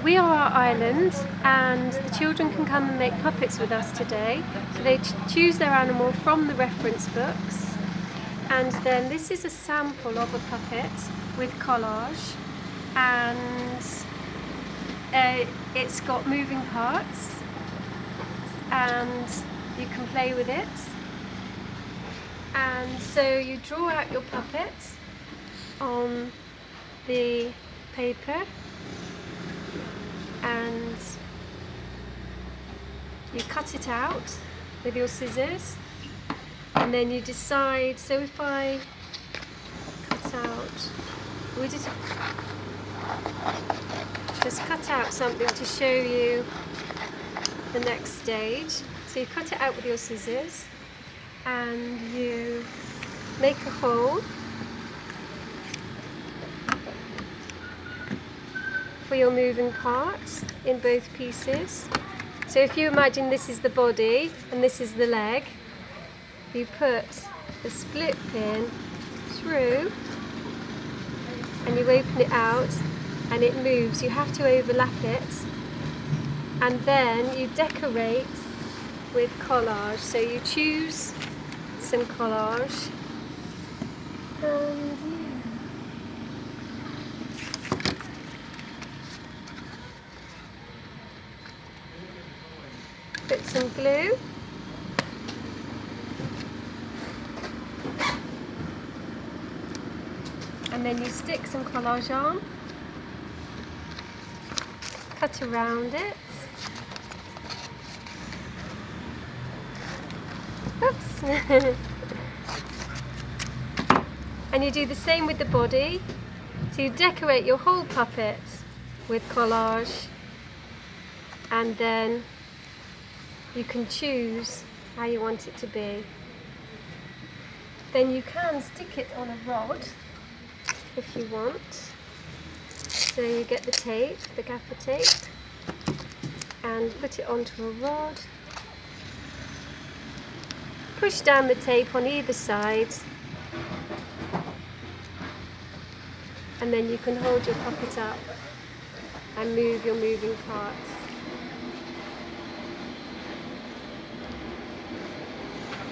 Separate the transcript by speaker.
Speaker 1: We are our island, and the children can come and make puppets with us today. So they choose their animal from the reference books, and then this is a sample of a puppet with collage, and it's got moving parts and you can play with it. And so you draw out your puppet on the paper and you cut it out with your scissors, and then you decide, so if I cut out, we just cut out something to show you the next stage. So you cut it out with your scissors and you make a hole for your moving parts in both pieces. So if you imagine this is the body and this is the leg, you put the split pin through and you open it out and it moves. You have to overlap it, and then you decorate with collage. So you choose some collage and put some glue, and then you stick some collage on, cut around it. Oops. And you do the same with the body. So you decorate your whole puppet with collage, and then you can choose how you want it to be. Then you can stick it on a rod if you want. So you get the tape, the gaffer tape, and put it onto a rod. Push down the tape on either side, and then you can hold your puppet up and move your moving parts.